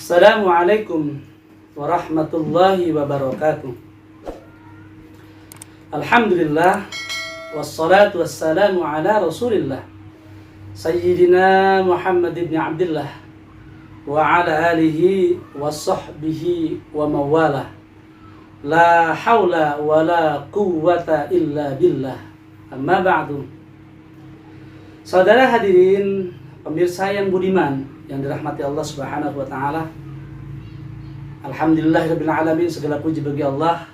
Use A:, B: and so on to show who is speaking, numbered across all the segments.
A: Assalamualaikum warahmatullahi wabarakatuh. Alhamdulillah, wassalatu wassalamu ala rasulillah Sayyidina Muhammad ibn Abdullah wa ala alihi wa sahbihi wa mawalah. La hawla wa la quwwata illa billah. Amma ba'du. Saudara hadirin, pemirsa yang budiman yang dirahmati Allah Subhanahu wa taala. Alhamdulillahirabbil alamin, segala puji bagi Allah.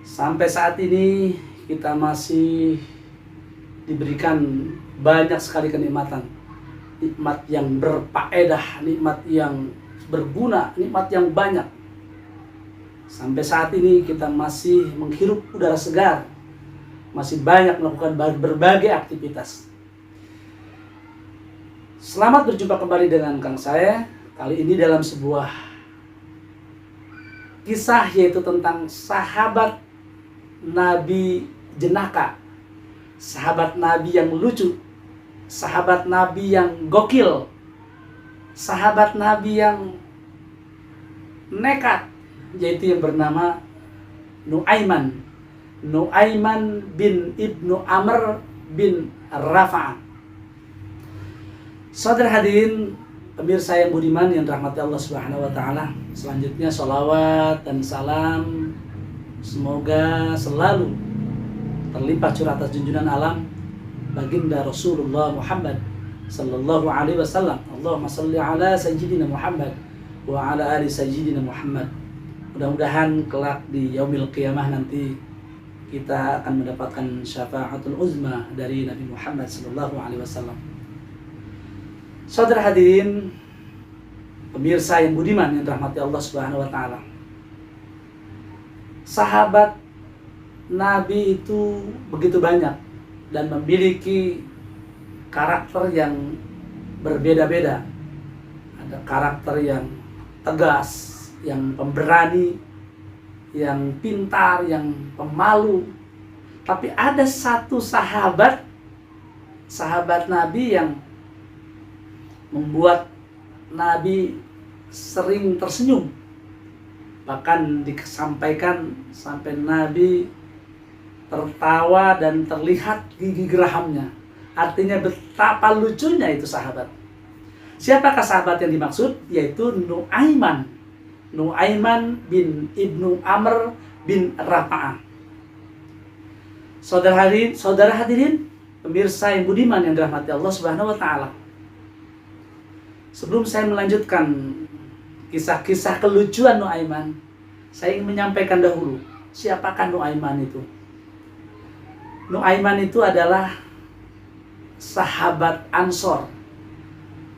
A: Sampai saat ini kita masih diberikan banyak sekali kenikmatan. Nikmat yang berfaedah, nikmat yang berguna, nikmat yang banyak. Sampai saat ini kita masih menghirup udara segar, masih banyak melakukan berbagai aktivitas. Selamat berjumpa kembali dengan Kang saya. Kali ini dalam sebuah kisah, yaitu tentang sahabat Nabi jenaka, sahabat Nabi yang lucu, sahabat Nabi yang gokil, sahabat Nabi yang nekat, yaitu yang bernama Nuaiman bin Ibnu Amr bin Rafa'ah. Saudara hadirin, pemirsa yang budiman yang dirahmati Allah Subhanahu wa taala, selanjutnya sholawat dan salam semoga selalu terlimpah curah atas junjungan alam baginda Rasulullah Muhammad sallallahu alaihi wasallam. Allahumma shalli ala sayyidina Muhammad wa ala ali sayyidina Muhammad. Mudah-mudahan kelak di yaumil qiyamah nanti kita akan mendapatkan syafaatul uzma dari Nabi Muhammad sallallahu alaihi wasallam. Saudara hadirin, pemirsa yang budiman yang dirahmati Allah Subhanahu wa taala. Sahabat Nabi itu begitu banyak dan memiliki karakter yang berbeda-beda. Ada karakter yang tegas, yang pemberani, yang pintar, yang pemalu. Tapi ada satu sahabat Nabi yang membuat Nabi sering tersenyum. Bahkan disampaikan sampai Nabi tertawa dan terlihat gigi gerahamnya. Artinya betapa lucunya itu sahabat. Siapakah sahabat yang dimaksud? Yaitu Nuaiman bin Ibnu Amr bin Rafa'ah. Saudara hadirin, pemirsa yang budiman yang dirahmati Allah Subhanahu wa taala. Sebelum saya melanjutkan kisah-kisah kelucuan Nuaiman, saya ingin menyampaikan dahulu siapakah Nuaiman itu. Nuaiman itu adalah sahabat Ansor,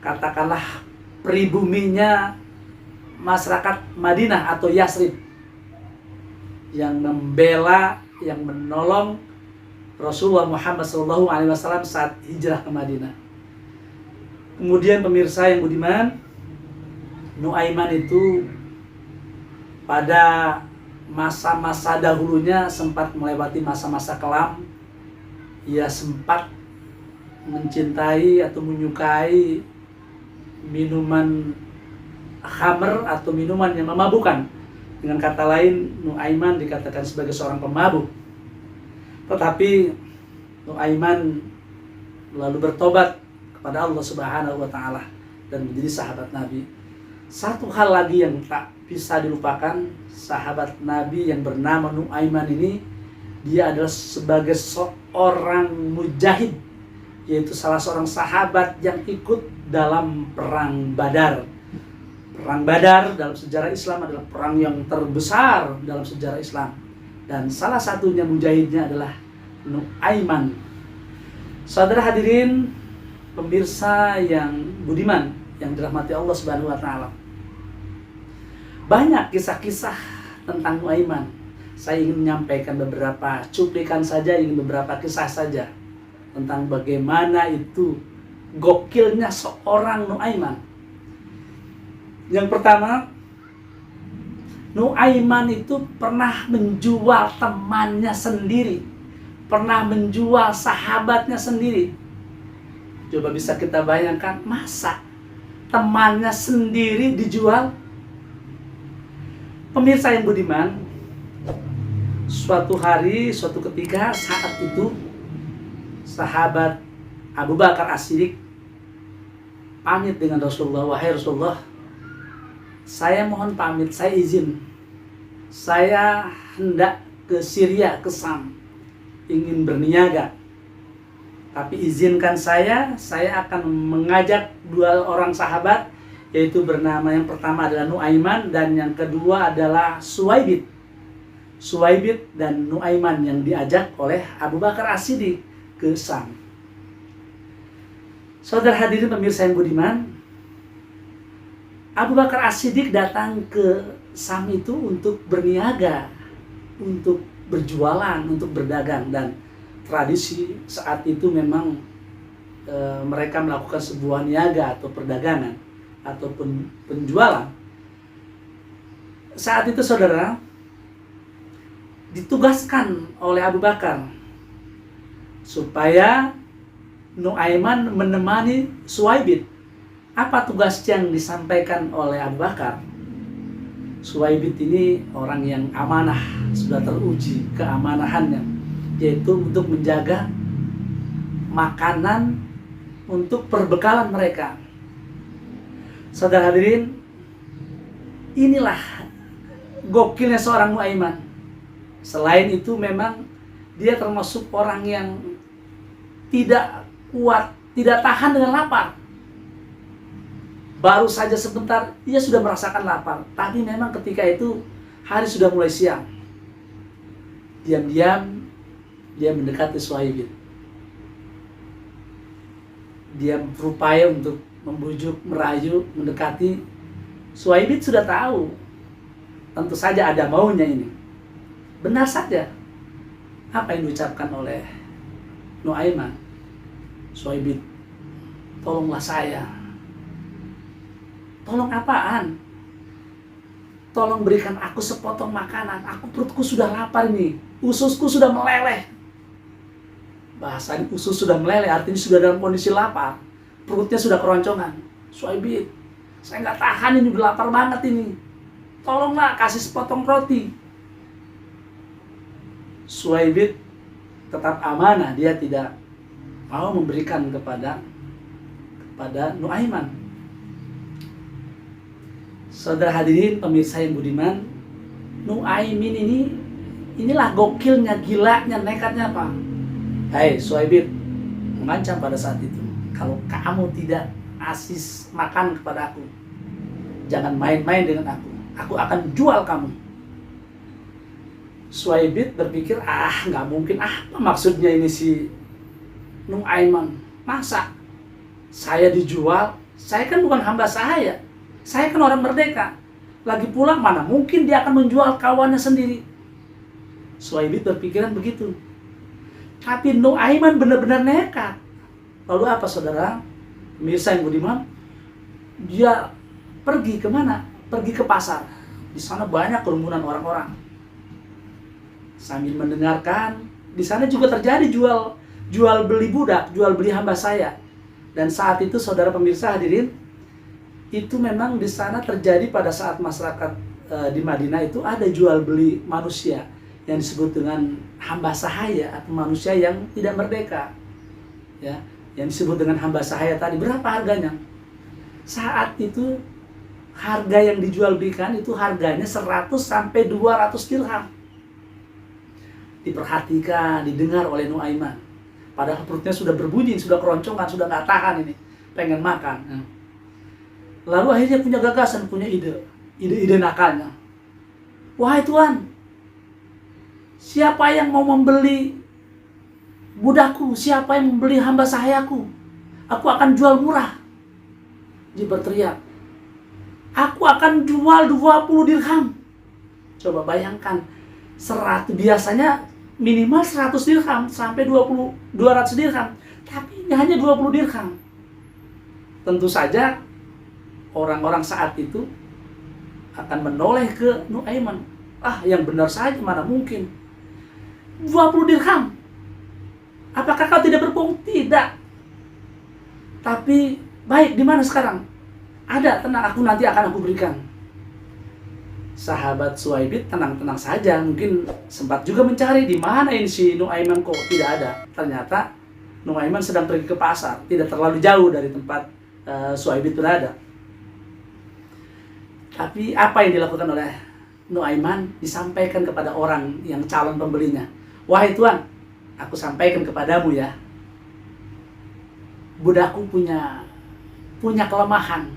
A: katakanlah pribuminya masyarakat Madinah atau Yasrib, yang membela, yang menolong Rasulullah Muhammad SAW saat hijrah ke Madinah. Kemudian pemirsa yang budiman, Nuaiman itu pada masa-masa dahulunya sempat melewati masa-masa kelam. Ia sempat mencintai atau menyukai minuman khamr atau minuman yang memabukkan. Dengan kata lain, Nuaiman dikatakan sebagai seorang pemabuk. Tetapi Nuaiman lalu bertobat kepada Allah Subhanahu wa taala dan menjadi sahabat Nabi. Satu hal lagi yang tak bisa dilupakan, sahabat Nabi yang bernama Nuaiman ini, dia adalah sebagai seorang mujahid, yaitu salah seorang sahabat yang ikut dalam perang Badar. Perang Badar dalam sejarah Islam adalah perang yang terbesar dalam sejarah Islam, dan salah satunya mujahidnya adalah Nuaiman. Saudara hadirin, pemirsa yang budiman yang dirahmati Allah Subhanahu wa taala. Banyak kisah-kisah tentang Nuaiman. Saya ingin menyampaikan beberapa cuplikan saja, ingin beberapa kisah saja tentang bagaimana itu gokilnya seorang Nuaiman. Yang pertama, Nuaiman itu pernah menjual temannya sendiri, pernah menjual sahabatnya sendiri. Coba bisa kita bayangkan, masa temannya sendiri dijual. Pemirsa yang budiman, suatu hari, suatu ketika, saat itu sahabat Abu Bakar As-Siddiq pamit dengan Rasulullah, "Wahai Rasulullah, saya mohon pamit, saya izin. Saya hendak ke Syria, ke Sam, ingin berniaga. Tapi izinkan saya akan mengajak dua orang sahabat, yaitu bernama yang pertama adalah Nuaiman dan yang kedua adalah Suwaibit. Suwaibit dan Nuaiman yang diajak oleh Abu Bakar As-Siddiq ke Sam." Saudara hadirin pemirsa yang budiman, Abu Bakar As-Siddiq datang ke Sam itu untuk berniaga, untuk berjualan, untuk berdagang. Dan tradisi saat itu memang mereka melakukan sebuah niaga atau perdagangan ataupun penjualan. Saat itu saudara ditugaskan oleh Abu Bakar supaya Nuaiman menemani Suwaibit. Apa tugas yang disampaikan oleh Abu Bakar? Suwaibit ini orang yang amanah, sudah teruji keamanahannya, yaitu untuk menjaga makanan untuk perbekalan mereka. Saudara hadirin, inilah gokilnya seorang Nuaiman. Selain itu memang dia termasuk orang yang tidak kuat, tidak tahan dengan lapar. Baru saja sebentar ia sudah merasakan lapar. Tapi memang ketika itu hari sudah mulai siang. Diam-diam dia mendekati Suwaibit. Dia berupaya untuk membujuk, merayu, mendekati. Suwaibit sudah tahu. Tentu saja ada maunya ini. Benar saja apa yang diucapkan oleh Nuaiman. "Suwaibit, tolonglah saya." "Tolong apaan?" "Tolong berikan aku sepotong makanan. Perutku sudah lapar ini. Ususku sudah meleleh." Bahasa usus sudah meleleh artinya sudah dalam kondisi lapar. Perutnya sudah keroncongan. "Suwaibit, saya nggak tahan ini, udah lapar banget ini. Tolonglah kasih sepotong roti." Suwaibit tetap amanah, dia tidak mau memberikan kepada Nuaiman. Saudara hadirin pemirsa yang budiman, Nuaimin inilah gokilnya, gilanya, nekatnya apa? "Hai Suwaibit," mengancam pada saat itu, "kalau kamu tidak asis makan kepada aku, jangan main-main dengan aku akan jual kamu." Suwaibit berpikir, nggak mungkin, apa maksudnya ini si Nuaiman? Masa saya dijual? Saya kan bukan hamba saya kan orang merdeka. Lagi pula mana mungkin dia akan menjual kawannya sendiri. Suwaibit berpikiran begitu. Tapi Nuaiman benar-benar nekat. Lalu apa saudara? Pemirsa yang budiman, dia pergi kemana? Pergi ke pasar. Di sana banyak kerumunan orang-orang. Sambil mendengarkan, di sana juga terjadi jual beli budak, jual beli hamba saya. Dan saat itu saudara pemirsa hadirin, itu memang di sana terjadi pada saat masyarakat di Madinah itu ada jual beli manusia yang disebut dengan hamba sahaya atau manusia yang tidak merdeka. Ya, yang disebut dengan hamba sahaya tadi, berapa harganya? Saat itu harga yang dijual belikan itu harganya 100 sampai 200 dirham. Diperhatikan, didengar oleh Nuaiman. Padahal perutnya sudah berbunyi, sudah keroncongan, sudah nggak tahan ini, pengen makan. Lalu akhirnya punya gagasan, punya ide nakalnya. "Wahai Tuan, siapa yang mau membeli budakku? Siapa yang membeli hamba sahayaku? Aku akan jual murah." Dia berteriak, "Aku akan jual 20 dirham." Coba bayangkan, 100 biasanya minimal 100 dirham sampai 200 dirham. Tapi ini hanya 20 dirham. Tentu saja orang-orang saat itu akan menoleh ke Nuaiman. Yang benar saja, mana mungkin 20 dirham. Apakah kau tidak berbohong? Tidak. Tapi baik, di mana sekarang? Ada, tenang, nanti akan aku berikan. Sahabat Suhaibit tenang-tenang saja, mungkin sempat juga mencari di mana ini si Nuaiman, kok tidak ada. Ternyata Nuaiman sedang pergi ke pasar, tidak terlalu jauh dari tempat Suhaibit berada. Tapi apa yang dilakukan oleh Nuaiman? Disampaikan kepada orang yang calon pembelinya. Wahai tuan, aku sampaikan kepadamu ya, budakku punya kelemahan.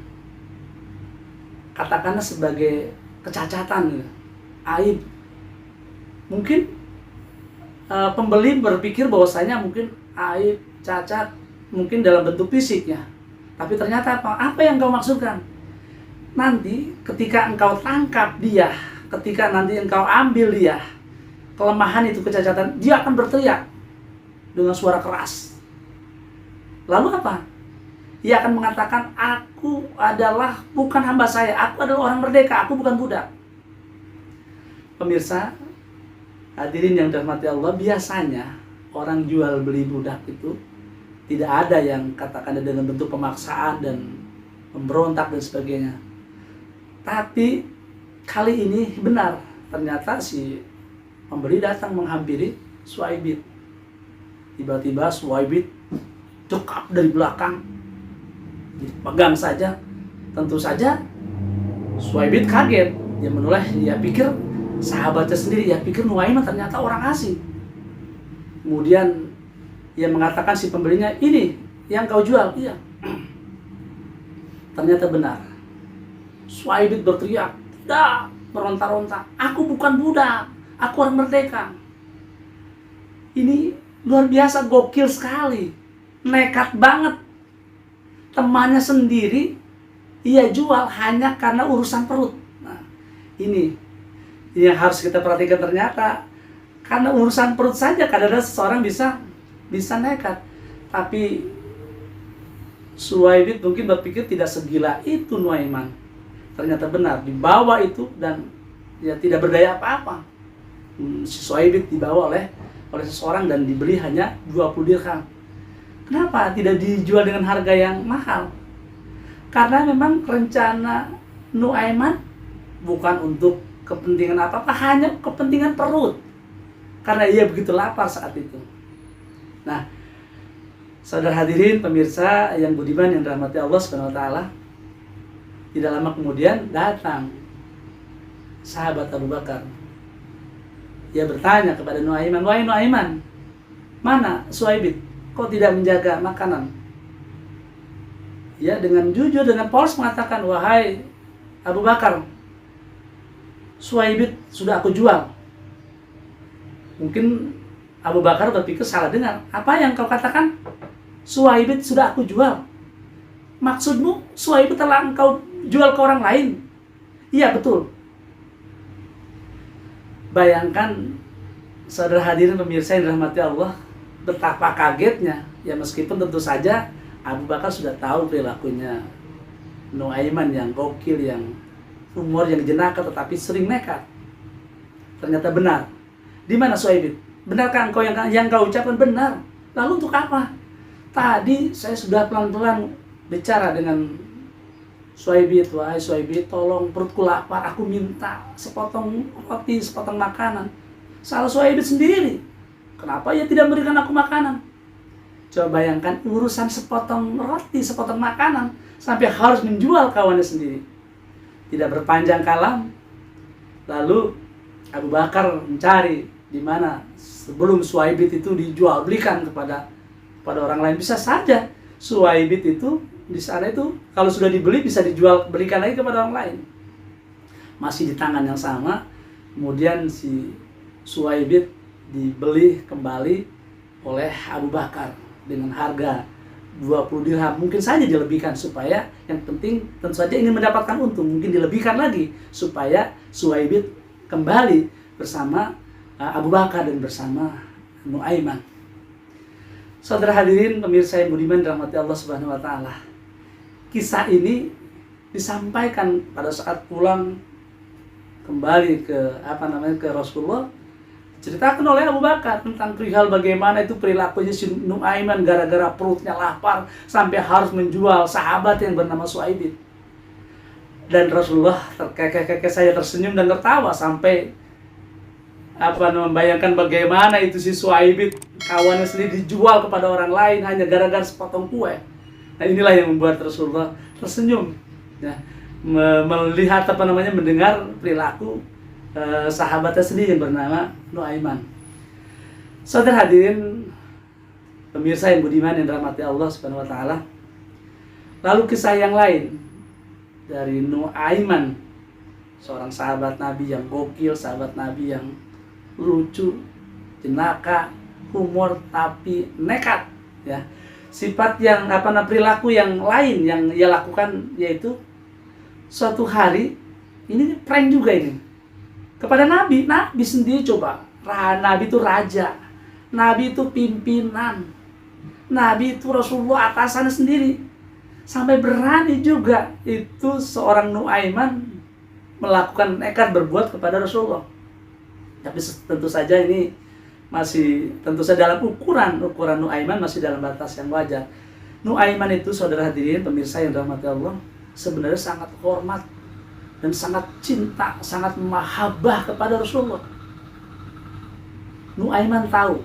A: Katakanlah sebagai kecacatan, aib. Mungkin pembeli berpikir bahwasanya mungkin aib, cacat, mungkin dalam bentuk fisiknya. Tapi ternyata apa yang kau maksudkan? Nanti ketika engkau tangkap dia, ketika nanti engkau ambil dia, kelemahan itu, kecacatan, dia akan berteriak dengan suara keras. Lalu apa? Ia akan mengatakan, aku adalah bukan hamba saya, aku adalah orang merdeka, aku bukan budak. Pemirsa, hadirin yang dirahmati Allah, biasanya orang jual beli budak itu tidak ada yang katakan dengan bentuk pemaksaan dan memberontak dan sebagainya. Tapi kali ini benar, ternyata si pembeli datang menghampiri Suhaibit. Tiba-tiba Suhaibit cekap dari belakang, dipegang saja. Tentu saja Suhaibit kaget. Dia menoleh, dia pikir sahabatnya sendiri, dia pikir Nuaiman ternyata orang asing. Kemudian ia mengatakan si pembelinya, ini yang kau jual? Iya. Ternyata benar. Suhaibit berteriak, tidak, meronta-ronta, aku bukan budak, aku orang merdeka. Ini luar biasa, gokil sekali, nekat banget. Temannya sendiri ia jual hanya karena urusan perut. Nah, ini yang harus kita perhatikan. Ternyata karena urusan perut saja kadang-kadang seseorang bisa nekat. Tapi Suhaibit mungkin berpikir tidak segila itu Nuaiman. Ternyata benar, dibawa itu dan ya tidak berdaya apa-apa. Si Suhaibit dibawa oleh seseorang dan dibeli hanya 20 dirham. Kenapa tidak dijual dengan harga yang mahal? Karena memang rencana Nuaiman bukan untuk kepentingan apa-apa, hanya kepentingan perut. Karena ia begitu lapar saat itu. Nah, saudara hadirin pemirsa yang budiman yang dirahmati Allah Subhanahu wa taala, tidak lama kemudian datang sahabat Abu Bakar. Ia bertanya kepada Nuaiman, wahai Nuaiman, mana Suhaibit? Kok tidak menjaga makanan? Ia dengan jujur, dengan polos mengatakan, wahai Abu Bakar, Suhaibit sudah aku jual. Mungkin Abu Bakar berpikir salah dengar. Apa yang kau katakan? Suhaibit sudah aku jual. Maksudmu Suhaibit telah engkau jual ke orang lain? Iya, betul. Bayangkan saudara hadirin pemirsa yang dirahmati Allah, betapa kagetnya. Ya meskipun tentu saja Abu Bakar sudah tahu perilakunya Nuaiman yang gokil, yang umur yang jenaka, tetapi sering nekat. Ternyata benar. Di mana Suhaibit? Benarkah engkau yang kau ucapkan? Benar. Lalu untuk apa? Tadi saya sudah pelan-pelan bicara dengan Suhaibit, wahai Suhaibit, tolong perutku lapar, aku minta sepotong roti, sepotong makanan. Salah Suhaibit sendiri. Kenapa ia tidak memberikan aku makanan? Coba bayangkan urusan sepotong roti, sepotong makanan, sampai harus menjual kawannya sendiri. Tidak berpanjang kalam, lalu Abu Bakar mencari di mana sebelum Suhaibit itu dijual belikan kepada orang lain. Bisa saja Suhaibit itu di sana itu kalau sudah dibeli bisa dijual belikan lagi kepada orang lain. Masih di tangan yang sama, kemudian si Suhaibit dibeli kembali oleh Abu Bakar dengan harga 20 dirham. Mungkin saja dilebihkan supaya yang penting tentu saja ingin mendapatkan untung, mungkin dilebihkan lagi supaya Suhaibit kembali bersama Abu Bakar dan bersama Nuaiman. Saudara hadirin pemirsa yang budiman dirahmati Allah Subhanahu wa taala. Kisah ini disampaikan pada saat pulang kembali ke Rasulullah, ceritakan oleh Abu Bakar tentang perihal bagaimana itu perilakunya si Nuaiman gara-gara perutnya lapar sampai harus menjual sahabat yang bernama Suhaibit. Dan Rasulullah terkekeh-kekeh saya tersenyum dan tertawa sampai membayangkan bagaimana itu si Suhaib kawannya sendiri dijual kepada orang lain hanya gara-gara sepotong kue. Nah, inilah yang membuat Rasulullah tersenyum, ya, melihat mendengar perilaku sahabatnya sendiri yang bernama Nuaiman. Saudara hadirin, pemirsa yang budiman yang dirahmati Allah Subhanahu wa taala. Lalu kisah yang lain dari Nuaiman, seorang sahabat Nabi yang gokil, sahabat Nabi yang lucu, jenaka, humor tapi nekat, ya. Sifat yang perilaku yang lain yang ia lakukan yaitu suatu hari ini prank juga ini kepada Nabi. Nabi sendiri coba. Nabi itu raja, Nabi itu pimpinan, Nabi itu Rasulullah atasannya sendiri. Sampai berani juga itu seorang Nuaiman melakukan nekat berbuat kepada Rasulullah. Tapi tentu saja ini masih dalam ukuran Nuaiman masih dalam batas yang wajar. Nuaiman itu, saudara hadirin pemirsa yang dirahmati Allah, sebenarnya sangat hormat dan sangat cinta, sangat mahabbah kepada Rasulullah. Nuaiman tahu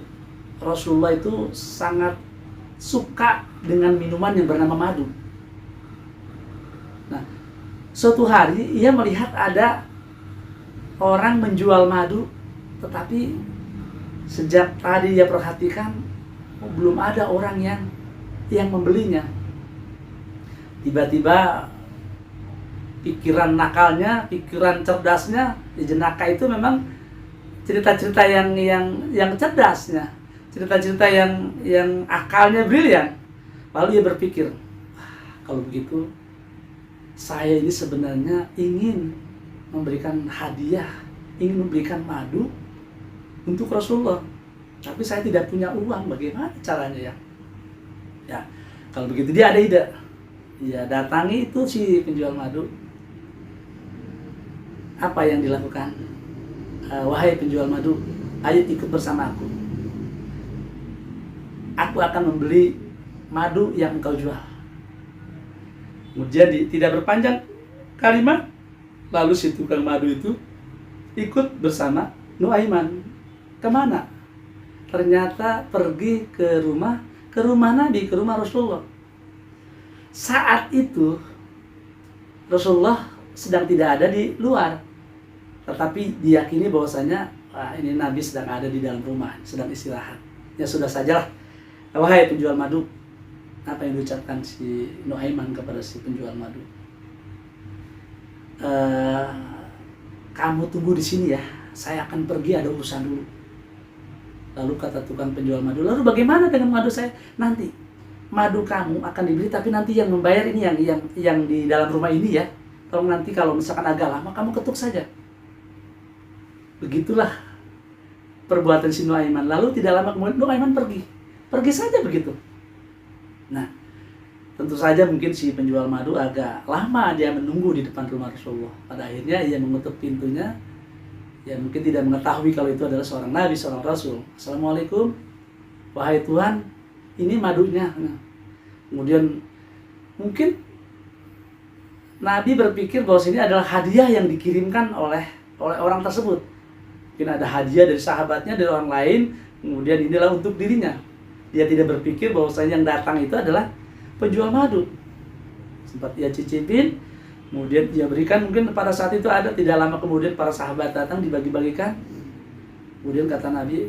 A: Rasulullah itu sangat suka dengan minuman yang bernama madu. Nah, suatu hari ia melihat ada orang menjual madu, tetapi sejak tadi ia perhatikan belum ada orang yang membelinya. Tiba-tiba pikiran nakalnya, pikiran cerdasnya, jenaka itu memang cerita-cerita yang cerdasnya, cerita-cerita yang akalnya brilian. Lalu ia berpikir, kalau begitu saya ini sebenarnya ingin memberikan hadiah, ingin memberikan madu untuk Rasulullah, tapi saya tidak punya uang. Bagaimana caranya ya? Ya, kalau begitu dia ada ide. Dia datangi itu si penjual madu. Apa yang dilakukan? Wahai penjual madu, ayo ikut bersama aku. Aku akan membeli madu yang engkau jual. Kemudian tidak berpanjang kalimat, lalu si tukang madu itu ikut bersama Nuaiman. Kemana? Ternyata pergi ke rumah Nabi, ke rumah Rasulullah. Saat itu Rasulullah sedang tidak ada di luar, tetapi diyakini bahwasanya ini Nabi sedang ada di dalam rumah, sedang istirahat. Ya sudah sajalah. Wahai penjual madu, apa yang diucapkan si Nuaiman kepada si penjual madu? Kamu tunggu di sini ya, saya akan pergi, ada urusan dulu. Lalu kata tukang penjual madu, lalu bagaimana dengan madu saya? Nanti madu kamu akan dibeli, tapi nanti yang membayar ini yang di dalam rumah ini ya. Tolong nanti kalau misalkan agak lama kamu ketuk saja. Begitulah perbuatan si Nuaiman. Lalu tidak lama kemudian Nuaiman pergi saja begitu. Nah, tentu saja mungkin si penjual madu agak lama dia menunggu di depan rumah Rasulullah. Pada akhirnya ia mengetuk pintunya. Ya mungkin tidak mengetahui kalau itu adalah seorang Nabi, seorang Rasul. Assalamualaikum, wahai Tuhan, ini madunya. Nah, kemudian mungkin Nabi berpikir bahwa ini adalah hadiah yang dikirimkan oleh orang tersebut. Mungkin ada hadiah dari sahabatnya, dari orang lain, kemudian inilah untuk dirinya. Dia tidak berpikir bahwasanya yang datang itu adalah penjual madu. Sempat ia cicipin, kemudian dia berikan. Mungkin pada saat itu ada, tidak lama kemudian para sahabat datang dibagi-bagikan. Kemudian kata Nabi,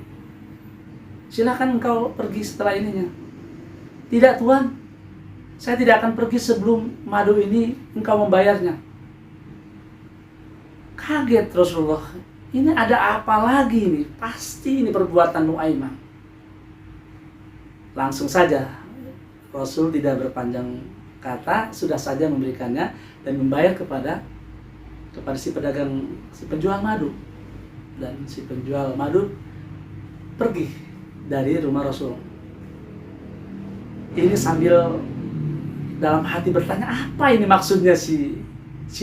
A: silakan engkau pergi setelah ininya. Tidak Tuhan, saya tidak akan pergi sebelum madu ini engkau membayarnya. Kaget Rasulullah, ini ada apa lagi ini? Pasti ini perbuatan Nuaiman. Langsung saja Rasul tidak berpanjang kata, sudah saja memberikannya dan membayar kepada si pedagang, si penjual madu. Dan si penjual madu pergi dari rumah Rasul. Ini sambil dalam hati bertanya, apa ini maksudnya si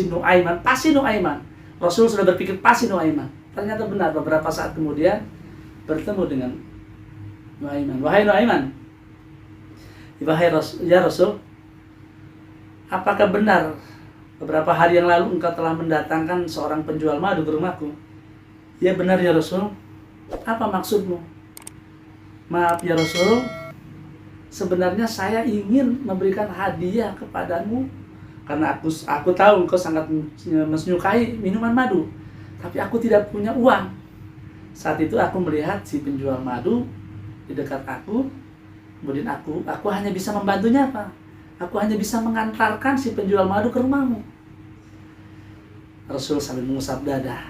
A: Nuaiman? Pasti Nuaiman. Rasul sudah berpikir pasti Nuaiman. Ternyata benar, beberapa saat kemudian bertemu dengan Nuaiman. Wahai Nuaiman, ya Rasul, apakah benar beberapa hari yang lalu engkau telah mendatangkan seorang penjual madu ke rumahku. Ya benar ya Rasul. Apa maksudmu? Maaf ya Rasul, sebenarnya saya ingin memberikan hadiah kepadamu karena aku tahu engkau sangat menyukai minuman madu, tapi aku tidak punya uang. Saat itu aku melihat si penjual madu di dekat aku, kemudian aku hanya bisa membantunya apa? Aku hanya bisa mengantarkan si penjual madu ke rumahmu. Rasul sambil mengusap dada.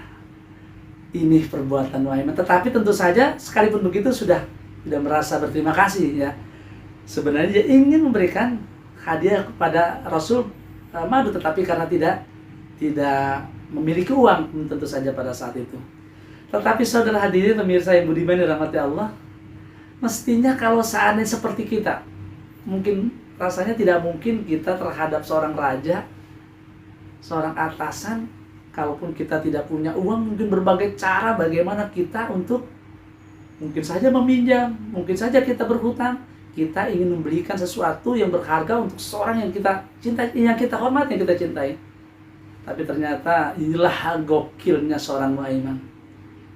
A: Ini perbuatan Nuaiman. Tetapi tentu saja sekalipun begitu sudah tidak merasa berterima kasih ya. Sebenarnya dia ingin memberikan hadiah kepada Rasul madu, tetapi karena tidak memiliki uang tentu saja pada saat itu. Tetapi saudara hadirin pemirsa yang budiman dirahmati Allah, mestinya kalau seandainya seperti kita, mungkin rasanya tidak mungkin kita terhadap seorang raja, seorang atasan, kalaupun kita tidak punya uang, mungkin berbagai cara bagaimana kita untuk mungkin saja meminjam, mungkin saja kita berhutang, kita ingin memberikan sesuatu yang berharga untuk seorang yang kita cintai, yang kita hormati, yang kita cintai. Tapi ternyata inilah gokilnya seorang Nuaiman.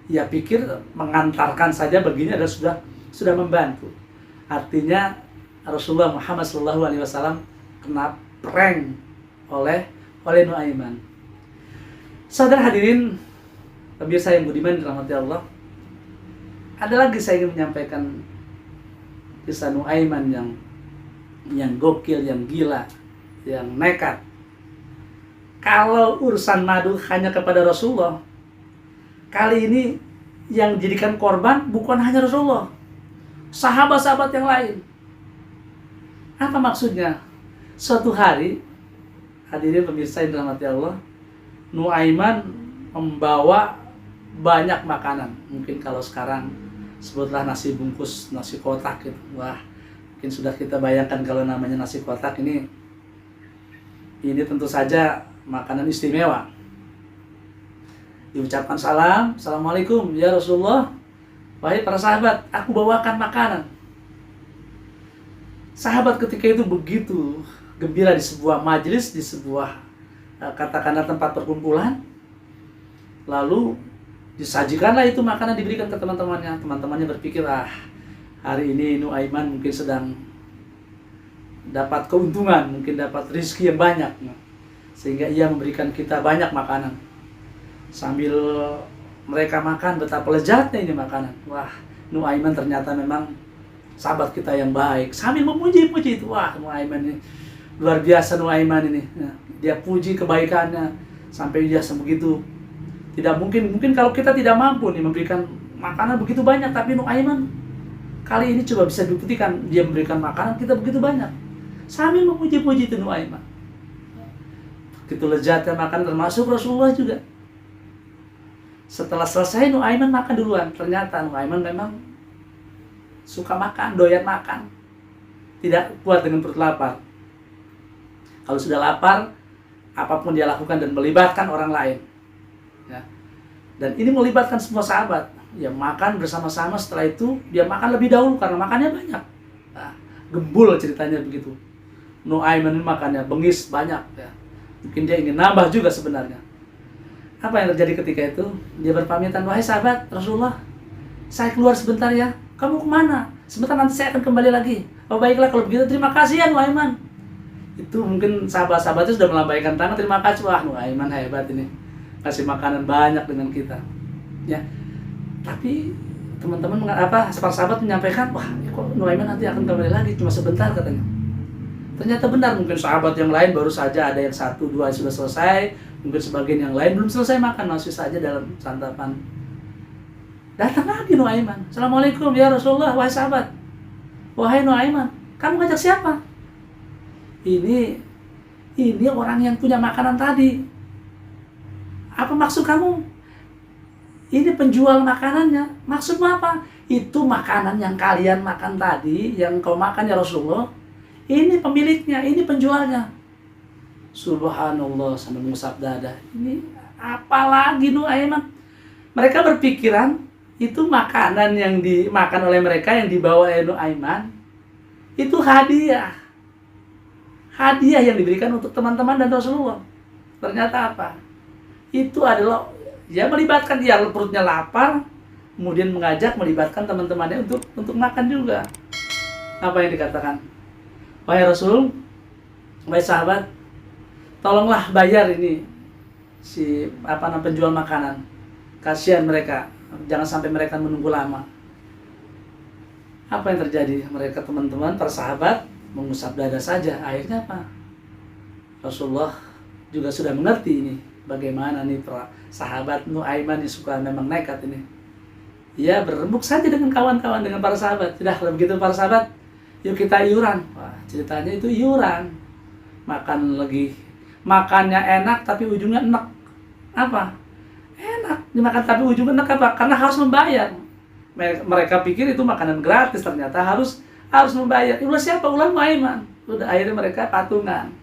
A: Ia pikir mengantarkan saja begini adalah sudah membantu. Artinya Rasulullah Muhammad SAW kena prank oleh Nuaiman. Saudara hadirin, pemirsa yang budiman dirahmati Allah, ada lagi saya ingin menyampaikan kisah Nuaiman yang gokil, yang gila, yang nekat. Kalau urusan madu hanya kepada Rasulullah, kali ini yang dijadikan korban bukan hanya Rasulullah, sahabat-sahabat yang lain. Apa maksudnya? Suatu hari, hadirin pemirsa yang dirahmati Allah, Nuaiman membawa banyak makanan. Mungkin kalau sekarang sebutlah nasi bungkus, nasi kotak gitu. Wah, mungkin sudah kita bayangkan kalau namanya nasi kotak ini tentu saja makanan istimewa. Diucapkan salam, assalamualaikum ya Rasulullah, wahai para sahabat, aku bawakan makanan. Sahabat ketika itu begitu gembira di sebuah majelis, di sebuah katakanlah tempat perkumpulan, lalu disajikanlah itu makanan, diberikan ke teman-temannya. Teman-temannya berpikir, hari ini Nuaiman mungkin sedang dapat keuntungan, mungkin dapat rezeki yang banyak, sehingga ia memberikan kita banyak makanan. Sambil mereka makan, betapa lezatnya ini makanan. Wah, Nuaiman ternyata memang sahabat kita yang baik. Sambil memuji-puji itu, wah Nuaiman ini luar biasa. Nuaiman ini, dia puji kebaikannya sampai dia sebegitu. Tidak mungkin kalau kita tidak mampu nih memberikan makanan begitu banyak, tapi Nuaiman kali ini coba bisa dibuktikan, dia memberikan makanan kita begitu banyak sambil memuji-puji itu Nuaiman. Begitu lezatnya makan, termasuk Rasulullah juga. Setelah selesai Nuaiman makan duluan. Ternyata Nuaiman memang suka makan, doyan makan, tidak kuat dengan perut lapar. Kalau sudah lapar, apapun dia lakukan dan melibatkan orang lain. Ya. Dan ini melibatkan semua sahabat. Ya, makan bersama-sama, setelah itu dia makan lebih dahulu karena makannya banyak. Nah, gembul ceritanya begitu. Nuaiman ini makannya bengis banyak. Ya. Mungkin dia ingin nambah juga sebenarnya. Apa yang terjadi ketika itu? Dia berpamitan, wahai sahabat Rasulullah, saya keluar sebentar ya. Kamu kemana? Sebentar, nanti saya akan kembali lagi. Oh baiklah kalau begitu, terima kasih ya Nuaiman. Itu mungkin sahabat-sahabatnya sudah melambaikan tangan, terima kasih. Wah, Nuaiman hebat ini, kasih makanan banyak dengan kita. Ya, tapi teman-teman sahabat menyampaikan, wah kok Nuaiman nanti akan kembali lagi, cuma sebentar katanya. Ternyata benar, mungkin sahabat yang lain baru saja ada yang 1, 2 sudah selesai, mungkin sebagian yang lain belum selesai makan, masih saja dalam santapan. Datang lagi Nuaiman, assalamualaikum ya Rasulullah, wahai sahabat, wahai Nuaiman, kamu ngajak siapa? Ini orang yang punya makanan tadi. Apa maksud kamu? Ini penjual makanannya. Maksudmu apa? Itu makanan yang kalian makan tadi, yang kau makan ya Rasulullah. Ini pemiliknya, ini penjualnya. Subhanallah, sambil mengusap dada. Ini apalagi Nuaiman? Mereka berpikiran itu makanan yang dimakan oleh mereka, yang dibawa oleh Nuaiman, itu hadiah. Hadiah yang diberikan untuk teman-teman dan Rasulullah. Ternyata apa? Itu adalah ya melibatkan dia perutnya lapar, kemudian melibatkan teman-temannya untuk makan juga. Apa yang dikatakan? Wahai Rasul, wahai sahabat, tolonglah bayar ini si penjual makanan. Kasihan mereka, jangan sampai mereka menunggu lama. Apa yang terjadi? Mereka teman-teman, para sahabat mengusap dada saja. Akhirnya apa? Rasulullah juga sudah mengerti ini. Bagaimana nih para sahabat Nuaiman yang suka memang nekat ini. Ia berembuk saja dengan kawan-kawan, dengan para sahabat. Sudah, kalau begitu para sahabat, yuk kita iuran. Wah, ceritanya itu iuran. Makannya enak tapi ujungnya enak. Apa? Enak dimakan tapi ujungnya enak apa? Karena harus membayar. Mereka pikir itu makanan gratis, ternyata harus membayar. Ulah siapa? Ulah Nuaiman. Udah, akhirnya mereka patungan.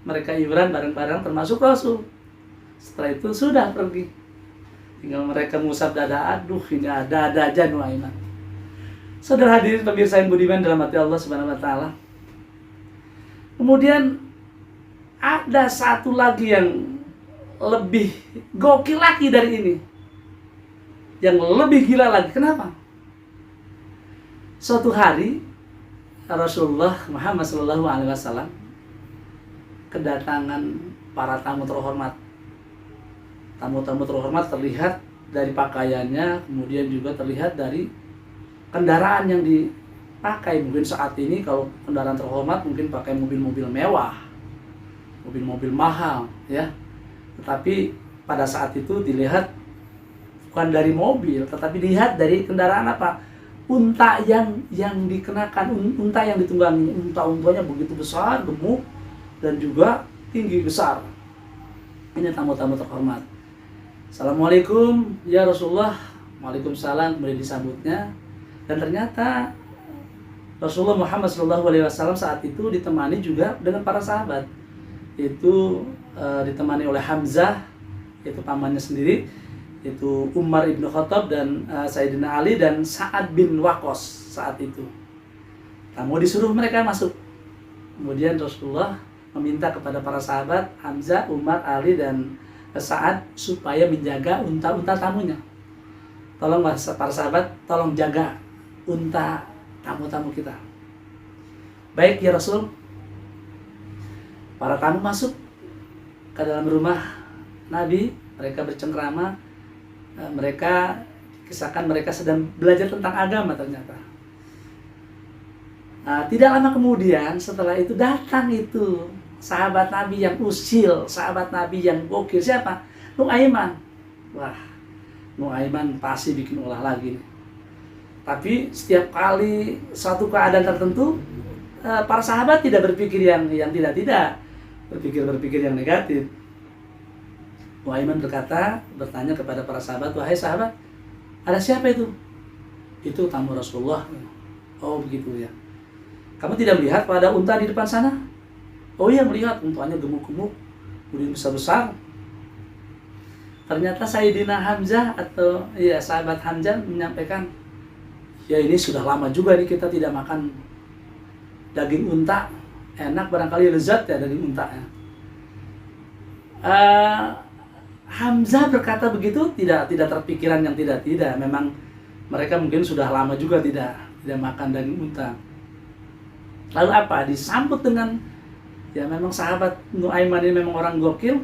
A: Mereka iuran bareng-bareng termasuk Rasul. Setelah itu sudah pergi. Tinggal mereka mengusap dada. Aduh, ini ada aja Nuaiman. Saudara hadirin pemirsa yang budiman dalam hati Allah Subhanahu wa taala. Kemudian ada satu lagi yang lebih gokil lagi dari ini. Yang lebih gila lagi. Kenapa? Suatu hari Rasulullah Muhammad SAW kedatangan para tamu terhormat. Tamu-tamu terhormat terlihat dari pakaiannya, kemudian juga terlihat dari kendaraan yang dipakai. Mungkin saat ini kalau kendaraan terhormat mungkin pakai mobil-mobil mewah, mobil-mobil mahal, ya. Tetapi pada saat itu dilihat bukan dari mobil, tetapi dilihat dari kendaraan apa? Unta yang dikenakan, unta yang ditunggangi. Unta-untanya begitu besar, gemuk, dan juga tinggi besar. Ini tamu-tamu terhormat. Assalamualaikum ya Rasulullah. Waalaikumsalam. Kemudian disambutnya. Dan ternyata Rasulullah Muhammad SAW saat itu ditemani juga dengan para sahabat. Itu ditemani oleh Hamzah, itu pamannya sendiri, itu Umar ibn Khattab dan Sayyidina Ali dan Sa'ad bin Waqqas saat itu. Tamu disuruh mereka masuk. Kemudian Rasulullah meminta kepada para sahabat Hamzah, Umar, Ali dan Sa'ad supaya menjaga unta-unta tamunya. Tolonglah para sahabat, tolong jaga unta tamu-tamu kita. Baik ya Rasul. Para tamu masuk ke dalam rumah Nabi, mereka bercengkrama. Mereka kisahkan mereka sedang belajar tentang agama ternyata. Nah, tidak lama kemudian setelah itu datang itu sahabat Nabi yang usil, sahabat Nabi yang gokil. Siapa? Nuaiman. Wah, Nuaiman pasti bikin ulah lagi. Tapi setiap kali suatu keadaan tertentu, para sahabat tidak berpikir yang tidak, berpikir yang negatif. Nuaiman bertanya kepada para sahabat, wahai sahabat, ada siapa itu? Itu tamu Rasulullah. Oh begitu ya. Kamu tidak melihat pada unta di depan sana? Oh iya melihat, untanya gemuk-gemuk, kemudian besar-besar. Ternyata Sayyidina Hamzah atau ya sahabat Hamzah menyampaikan, ya ini sudah lama juga nih kita tidak makan daging unta. Enak barangkali lezat ya daging unta ya. Hamzah berkata begitu tidak terpikiran yang tidak. Memang mereka mungkin sudah lama juga tidak makan daging unta. Lalu apa? Disambut dengan ya memang sahabat Nuaiman ini memang orang gokil,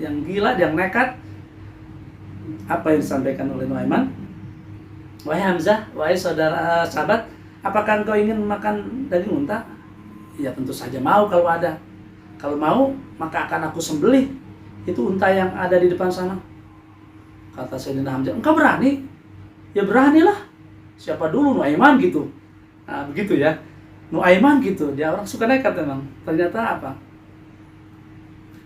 A: yang gila, yang nekat. Apa yang disampaikan oleh Nuaiman? Wahai Hamzah, wahai saudara sahabat, apakah engkau ingin makan daging unta? Ya tentu saja mau kalau ada. Kalau mau, maka akan aku sembelih itu unta yang ada di depan sana. Kata Sayyidina Hamzah, engkau berani? Ya beranilah. Siapa dulu Nuaiman gitu. Nah begitu ya. Nuaiman gitu, dia orang suka nekat memang. Ternyata apa?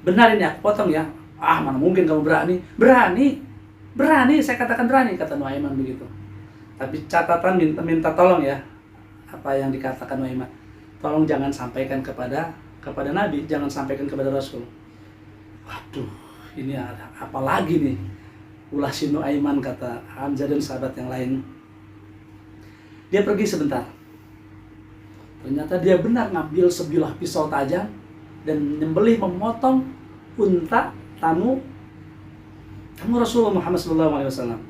A: Benar ini aku potong ya. Ah mana mungkin kamu berani? Berani, saya katakan berani, kata Nuaiman begitu. Tapi catatan minta tolong ya. Apa yang dikatakan Nuaiman. Tolong jangan sampaikan kepada Nabi, jangan sampaikan kepada Rasul. Waduh, ini ada apa lagi nih? Ulah si Nuaiman, kata Hamzah dan sahabat yang lain. Dia pergi sebentar. Ternyata dia benar ngambil sebilah pisau tajam, dan memotong unta tamu Rasulullah Muhammad SAW.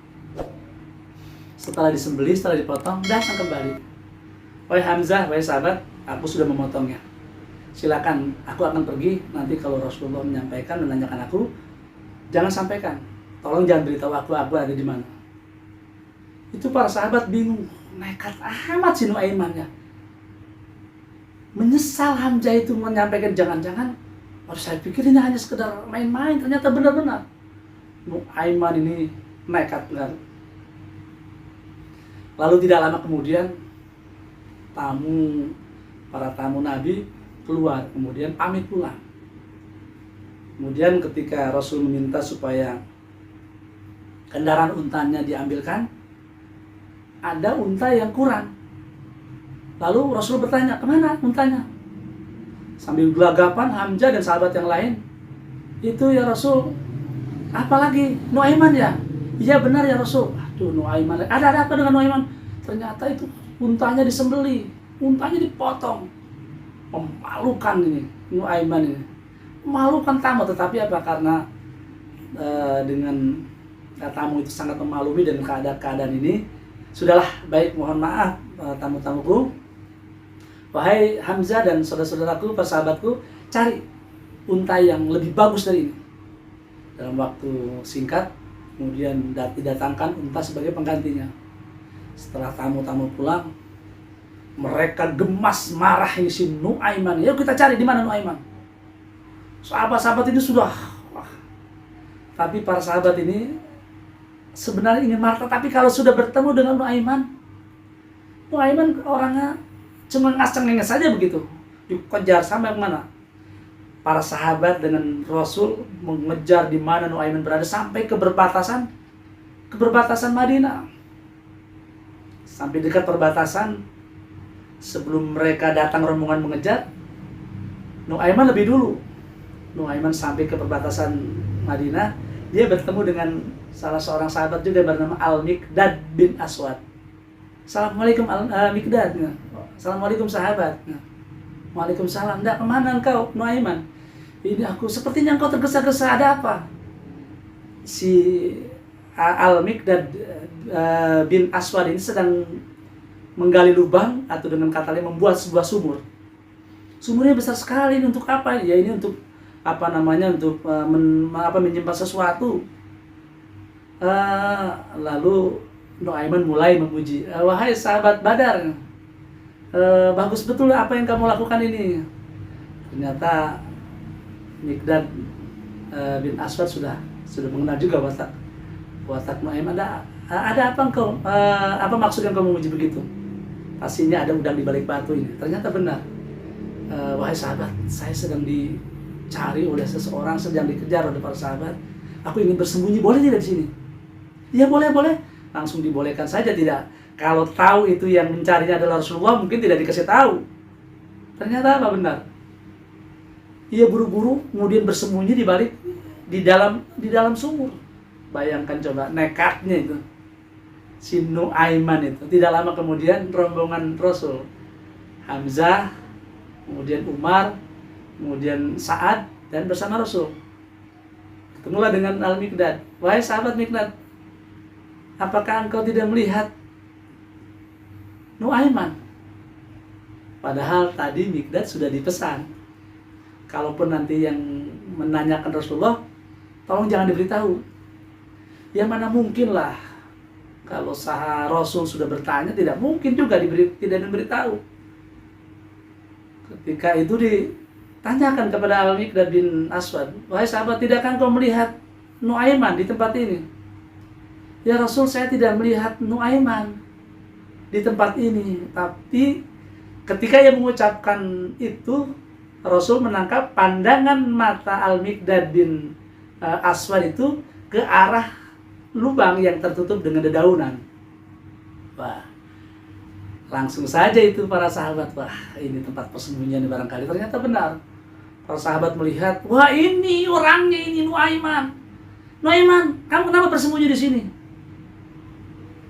A: Setelah disembelih, setelah dipotong, datang kembali. Wahai Hamzah, wahai sahabat, aku sudah memotongnya. Silakan, aku akan pergi. Nanti kalau Rasulullah menyampaikan, menanyakan aku, jangan sampaikan. Tolong jangan beritahu aku ada di mana. Itu para sahabat bingung, nekat amat si Nuaiman ya. Menyesal Hamzah itu menyampaikan, jangan-jangan, saya pikir ini hanya sekedar main-main, ternyata benar-benar. Nuaiman ini nekat benar. Lalu tidak lama kemudian para tamu Nabi keluar, kemudian pamit pulang. Kemudian ketika Rasul meminta supaya kendaraan untanya diambilkan, ada unta yang kurang. Lalu Rasul bertanya, kemana untanya? Sambil gelagapan Hamzah dan sahabat yang lain, itu ya Rasul, apalagi Nuaiman ya? Iya benar ya Rasul. Aduh, Nuaiman, ada apa dengan Nuaiman? Ternyata itu untanya disembeli, untanya dipotong. Memalukan ini Nuaiman ini, memalukan tamu. Tetapi apa, karena dengan tamu itu sangat memaklumi dan keadaan ini, sudahlah, baik, mohon maaf tamu-tamuku, wahai Hamzah dan saudara-saudaraku, persahabatku, cari unta yang lebih bagus dari ini. Dalam waktu singkat kemudian didatangkan unta sebagai penggantinya. Setelah tamu-tamu pulang, mereka gemas marah ini si Nuaiman. Yuk kita cari di mana Nuaiman. Sahabat-sahabat ini sudah, tapi para sahabat ini sebenarnya ingin marah, tapi kalau sudah bertemu dengan Nuaiman orangnya cengenges saja begitu. Dikejar sampai mana? Para sahabat dengan Rasul mengejar di mana Nuaiman berada sampai ke perbatasan Madinah. Sampai dekat perbatasan, sebelum mereka datang rombongan mengejar, Nuaiman lebih dulu. Nuaiman sampai ke perbatasan Madinah, dia bertemu dengan salah seorang sahabat juga bernama Al-Miqdad bin Aswad. Assalamualaikum Al-Miqdad. Assalamualaikum sahabat. Waalaikumsalam. Nggak, kemana engkau Nuaiman? Ini aku, sepertinya engkau tergesa-gesa, ada apa? Si Al-Miqdad bin Aswad ini sedang menggali lubang, atau dengan kata lain membuat sebuah sumur. Sumurnya besar sekali, ini untuk apa? Ya ini untuk untuk menyimpan sesuatu. Lalu Nuaiman mulai memuji, wahai sahabat Badar, bagus betul apa yang kamu lakukan ini. Ternyata Miqdad bin Aswad sudah mengenal juga watak Nuaiman. Ada apa engkau? Apa maksud yang kamu memuji begitu? Pastinya ada udang di balik batu ini. Ternyata benar. Wahai sahabat, saya sedang dicari oleh seseorang, sedang dikejar oleh para sahabat. Aku ingin bersembunyi, boleh tidak di sini? Ya boleh. Langsung dibolehkan saja, tidak. Kalau tahu itu yang mencarinya adalah Rasulullah, mungkin tidak dikasih tahu. Ternyata apa benar? Ia buru-buru kemudian bersembunyi di dalam sumur. Bayangkan coba nekatnya itu si Nuaiman itu. Tidak lama kemudian rombongan Rasul, Hamzah, kemudian Umar, kemudian Sa'ad, dan bersama Rasul ketemulah dengan Al-Miqdad. Wahai sahabat Miqdad, apakah engkau tidak melihat Nuaiman? Padahal tadi Miqdad sudah dipesan, kalaupun nanti yang menanyakan Rasulullah, tolong jangan diberitahu. Yang mana mungkin lah, kalau Rasul sudah bertanya, tidak mungkin juga tidak diberitahu. Ketika itu ditanyakan kepada Al-Miqdad bin Aswad, wahai sahabat, tidakkah engkau melihat Nuaiman di tempat ini? Ya Rasul, saya tidak melihat Nuaiman di tempat ini. Tapi ketika ia mengucapkan itu, Rasul menangkap pandangan mata Al-Miqdad bin Aswad itu ke arah lubang yang tertutup dengan dedaunan. Wah, langsung saja itu para sahabat, wah ini tempat persembunyian barangkali. Ternyata benar. Para sahabat melihat, wah ini orangnya, ini Nuaiman. Nuaiman, kamu kenapa bersembunyi di sini?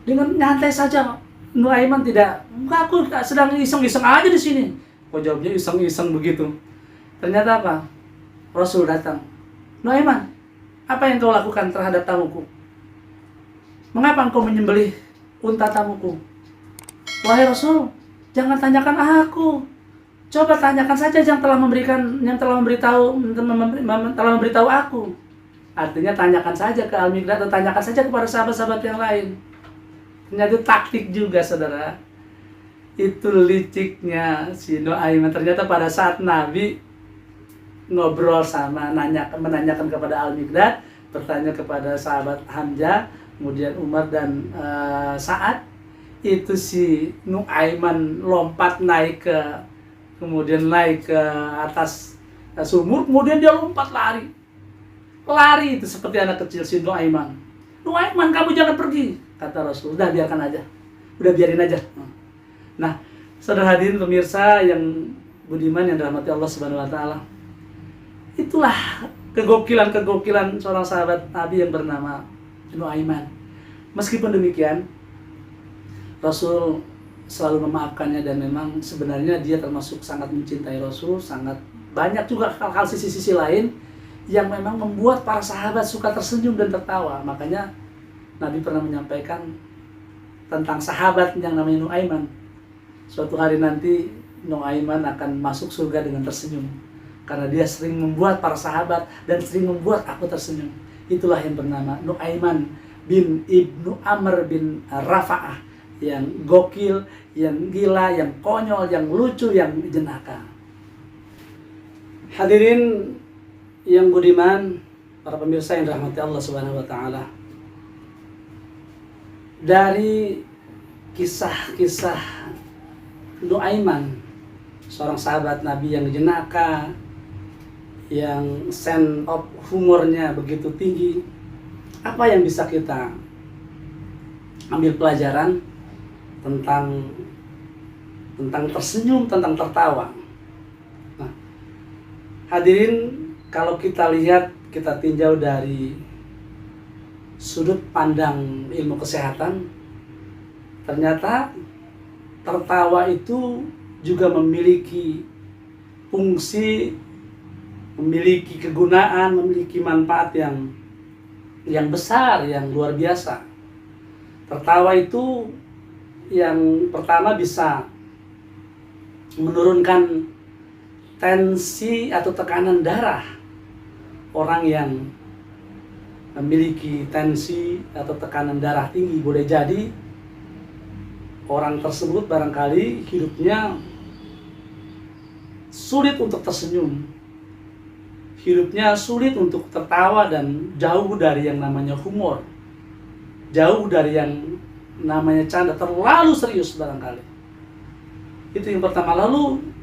A: Dengan nyantai saja Nuaiman tidak, enggak, aku sedang iseng-iseng aja di sini. Kok jawabnya iseng-iseng begitu? Ternyata apa? Rasul datang. Nuaiman, apa yang kau lakukan terhadap tamuku? Mengapa engkau menyembelih unta tamuku? Wahai Rasul, jangan tanyakan aku. Coba tanyakan saja yang telah memberitahu aku. Artinya tanyakan saja ke Al-Miqdad atau tanyakan saja kepada sahabat-sahabat yang lain. Ternyata itu taktik juga, saudara. Itu liciknya si Nuaiman. Ternyata pada saat Nabi ngobrol sama menanyakan kepada Al-Miqdad, bertanya kepada sahabat Hamzah, kemudian Umar dan Sa'ad, itu si Nuaiman lompat naik ke atas sumur, kemudian dia lompat lari itu seperti anak kecil. Si Nuaiman, kamu jangan pergi, kata Rasul. Udah biarin aja. Nah, saudara hadirin pemirsa yang budiman yang dirahmati Allah Subhanahu wa taala, itulah kegokilan seorang sahabat Nabi yang bernama Nuaiman. Meskipun demikian, Rasul selalu memaafkannya, dan memang sebenarnya dia termasuk sangat mencintai Rasul. Sangat banyak juga hal-hal sisi-sisi lain yang memang membuat para sahabat suka tersenyum dan tertawa. Makanya Nabi pernah menyampaikan tentang sahabat yang namanya Nuaiman. Suatu hari nanti Nuaiman akan masuk surga dengan tersenyum, karena dia sering membuat para sahabat dan sering membuat aku tersenyum. Itulah yang bernama Nuaiman bin Ibnu Amr bin Rafa'ah, yang gokil, yang gila, yang konyol, yang lucu, yang jenaka. Hadirin yang budiman, para pemirsa yang dirahmati Allah Subhanahu wa taala. Dari kisah-kisah Nuaiman, seorang sahabat Nabi yang jenaka, yang sense of humornya begitu tinggi, apa yang bisa kita ambil pelajaran tentang tersenyum, tentang tertawa? Nah, hadirin, kalau kita lihat, kita tinjau dari sudut pandang ilmu kesehatan, ternyata tertawa itu juga memiliki fungsi, memiliki kegunaan, memiliki manfaat yang besar, yang luar biasa. Tertawa itu yang pertama bisa menurunkan tensi atau tekanan darah. Orang yang memiliki tensi atau tekanan darah tinggi, boleh jadi orang tersebut barangkali hidupnya sulit untuk tersenyum, hidupnya sulit untuk tertawa, dan jauh dari yang namanya humor, jauh dari yang namanya canda, terlalu serius barangkali. Itu yang pertama. Lalu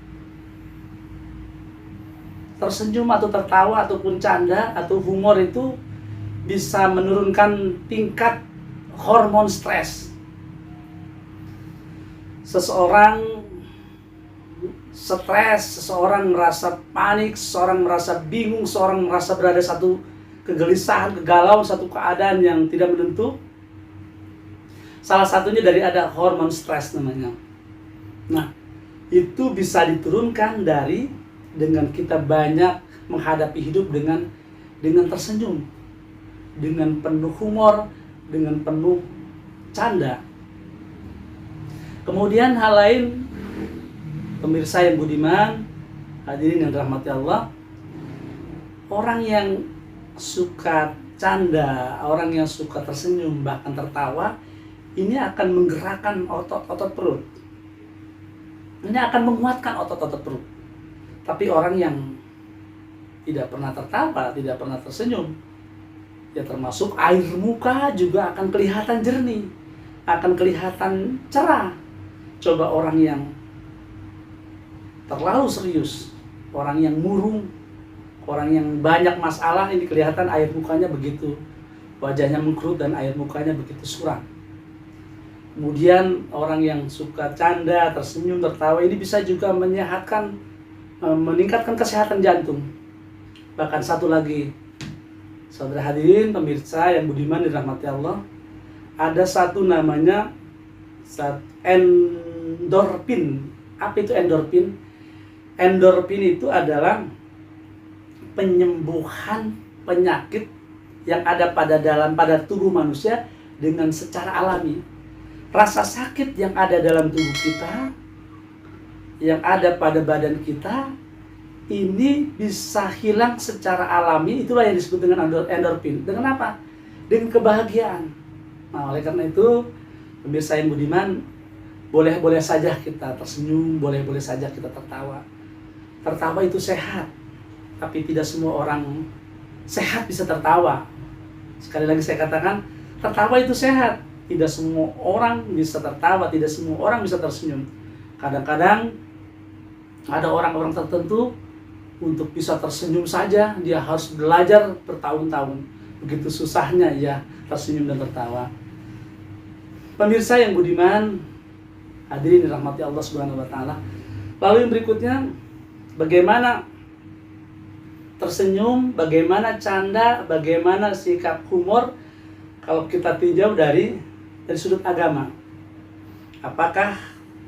A: tersenyum atau tertawa ataupun canda atau humor itu bisa menurunkan tingkat hormon stres. Seseorang stres, seseorang merasa panik, seseorang merasa bingung, seseorang merasa berada satu kegelisahan, kegalauan, satu keadaan yang tidak menentu. Salah satunya dari ada hormon stres namanya. Nah, itu bisa diturunkan dengan kita banyak menghadapi hidup dengan tersenyum, dengan penuh humor, dengan penuh canda. Kemudian hal lain, pemirsa yang budiman, hadirin yang dirahmati Allah, orang yang suka canda, orang yang suka tersenyum, bahkan tertawa, ini akan menggerakkan otot-otot perut. Ini akan menguatkan otot-otot perut. Tapi orang yang tidak pernah tertawa, tidak pernah tersenyum, ya termasuk air muka juga akan kelihatan jernih, akan kelihatan cerah. Coba orang yang terlalu serius, orang yang murung, orang yang banyak masalah, ini kelihatan air mukanya begitu, wajahnya mengkerut dan air mukanya begitu suram. Kemudian orang yang suka canda, tersenyum, tertawa, ini bisa juga meningkatkan kesehatan jantung. Bahkan satu lagi, saudara hadirin pemirsa yang budiman dirahmati Allah, ada satu namanya endorfin. Apa itu endorfin? Endorfin itu adalah penyembuhan penyakit yang ada pada tubuh manusia dengan secara alami. Rasa sakit yang ada dalam tubuh kita, yang ada pada badan kita, ini bisa hilang secara alami. Itulah yang disebut dengan endorfin. Dengan apa? Dengan kebahagiaan. Nah, oleh karena itu, pemirsa yang budiman, boleh-boleh saja kita tersenyum, boleh-boleh saja kita tertawa. Tertawa itu sehat, tapi tidak semua orang sehat bisa tertawa. Sekali lagi saya katakan, tertawa itu sehat. Tidak semua orang bisa tertawa, tidak semua orang bisa tersenyum. Kadang-kadang ada orang-orang tertentu, untuk bisa tersenyum saja dia harus belajar bertahun-tahun. Begitu susahnya ya tersenyum dan tertawa. Pemirsa yang budiman, hadirin dirahmati Allah Subhanahu wa taala. Lalu yang berikutnya, bagaimana tersenyum, bagaimana canda, bagaimana sikap humor kalau kita tinjau dari sudut agama. Apakah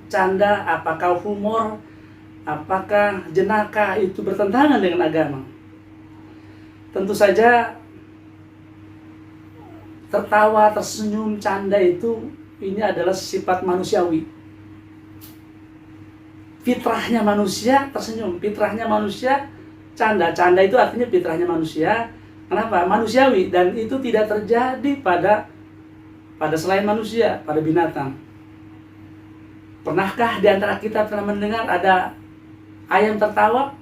A: canda, apakah humor, apakah jenaka itu bertentangan dengan agama? Tentu saja tertawa, tersenyum, canda ini adalah sifat manusiawi. Fitrahnya manusia tersenyum, fitrahnya manusia canda. Canda itu artinya fitrahnya manusia. Kenapa? Manusiawi, dan itu tidak terjadi pada selain manusia, pada binatang. Pernahkah di antara kita pernah mendengar ada ayam tertawa?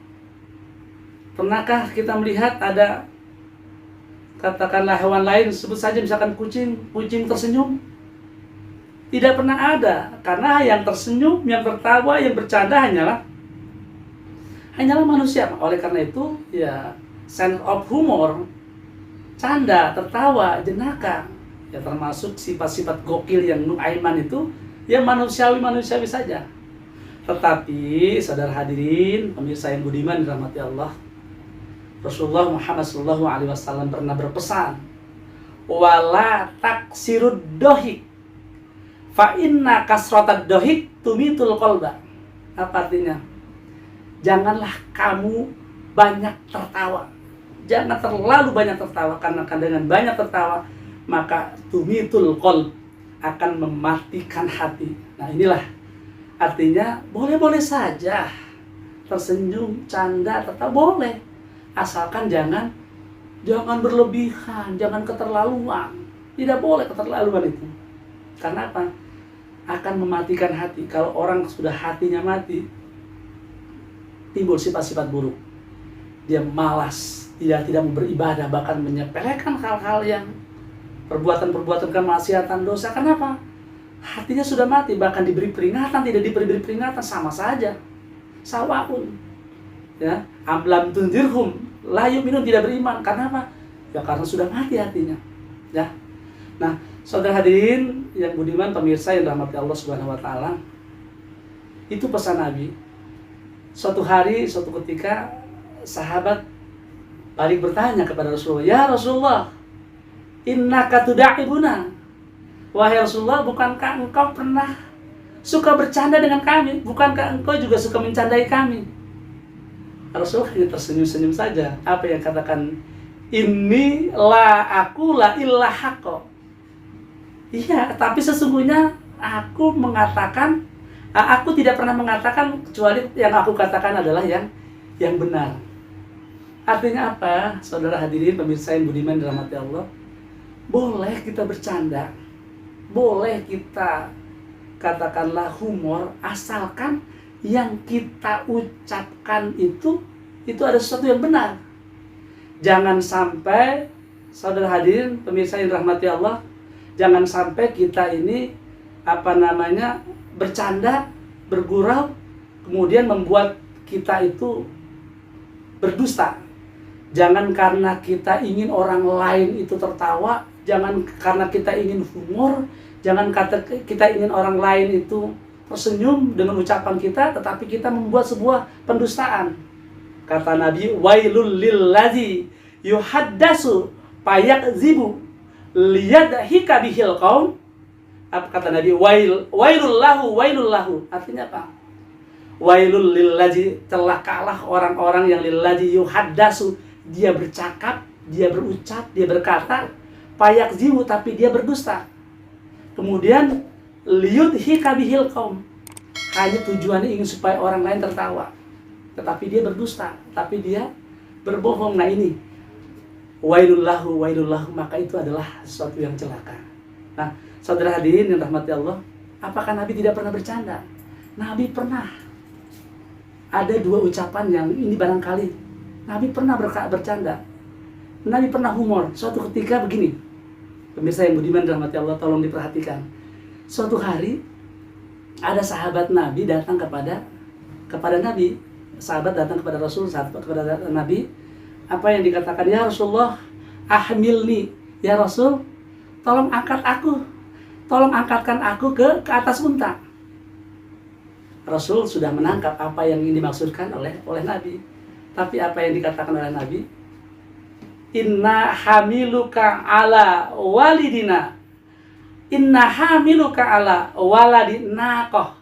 A: Pernahkah kita melihat ada, katakanlah hewan lain, sebut saja misalkan kucing tersenyum? Tidak pernah ada, karena yang tersenyum, yang tertawa, yang bercanda hanyalah manusia. Oleh karena itu, ya sense of humor, canda, tertawa, jenaka, ya termasuk sifat-sifat gokil yang Nu'aiman itu, ya manusiawi saja. Tetapi, saudara hadirin, pemirsa yang budiman dirahmati Allah, Rasulullah Muhammad SAW pernah berpesan, wala taksirud dohik, fa inna kasratad dohik tumitul qalba. Apa artinya? Janganlah kamu banyak tertawa. Jangan terlalu banyak tertawa, karena dengan banyak tertawa maka tumitul qalb, akan mematikan hati. Nah, inilah artinya boleh-boleh saja tersenyum, canda, tertawa boleh, asalkan jangan berlebihan, jangan keterlaluan. Tidak boleh keterlaluan itu. Karena apa? Akan mematikan hati. Kalau orang sudah hatinya mati, timbul sifat-sifat buruk. Dia malas, tidak mau beribadah, bahkan menyepelekan hal-hal yang perbuatan-perbuatan kemaksiatan, dosa. Kenapa? Hatinya sudah mati, bahkan diberi peringatan, tidak diberi peringatan, sama saja. Sawaun. Ya, amlam tundirhum, la yu'minun, tidak beriman. Karena apa? Ya karena sudah mati hatinya. Ya. Nah, saudara hadirin yang budiman, pemirsa yang dirahmati Allah Subhanahu wa taala, itu pesan Nabi. Suatu hari, suatu ketika, sahabat balik bertanya kepada Rasulullah, "Ya Rasulullah, innaka tuda'ibuna." Wahai Rasulullah, bukankah engkau pernah suka bercanda dengan kami? Bukankah engkau juga suka mencandai kami? Rasulullah hanya tersenyum-senyum saja. Apa yang katakan? Inni la aku la illa haqqo. Iya, tapi sesungguhnya aku tidak pernah mengatakan kecuali yang aku katakan adalah yang benar. Artinya apa? Saudara hadirin, pemirsa yang budiman dirahmati Allah, boleh kita bercanda, boleh kita katakanlah humor, asalkan yang kita ucapkan itu ada sesuatu yang benar. Jangan sampai, saudara hadirin, pemirsa yang dirahmati Allah, jangan sampai kita ini bercanda, bergurau, kemudian membuat kita itu berdusta. Jangan karena kita ingin orang lain itu tertawa, jangan karena kita ingin humor, jangan kata kita ingin orang lain itu tersenyum dengan ucapan kita, tetapi kita membuat sebuah pendustaan. Kata Nabi, wailul lilladzi yuhaddasu fayakzibu liyadhika bihil qaum. Apa kata Nabi? Wailul lahu. Artinya apa? Wailul lilladzi, telah kalah orang-orang yang lilladzi yuhaddasu, dia bercakap, dia berucap, dia berkata, payak ziwu, tapi dia berdusta. Kemudian liyudhi kabihil kaum, hanya tujuannya ingin supaya orang lain tertawa, tetapi dia berdusta, tapi dia berbohong. Nah ini wailullahu, maka itu adalah sesuatu yang celaka. Nah, saudara hadirin yang rahmati Allah, apakah Nabi tidak pernah bercanda? Nabi pernah. Ada dua ucapan yang ini barangkali Nabi pernah bercanda. Nabi pernah humor. Suatu ketika begini, pemirsa yang budiman dan rahmati Allah, tolong diperhatikan. Suatu hari ada sahabat Nabi datang kepada Nabi. Sahabat datang kepada Rasul, kepada Nabi. Apa yang dikatakan? Ya Rasulullah, ahmilni. Ya Rasul, tolong angkat aku. Tolong angkatkan aku ke atas unta. Rasul sudah menangkap apa yang dimaksudkan oleh Nabi. Tapi apa yang dikatakan oleh Nabi? Inna hamiluka ala walidina. Inna hamiluka ala waladinaqoh.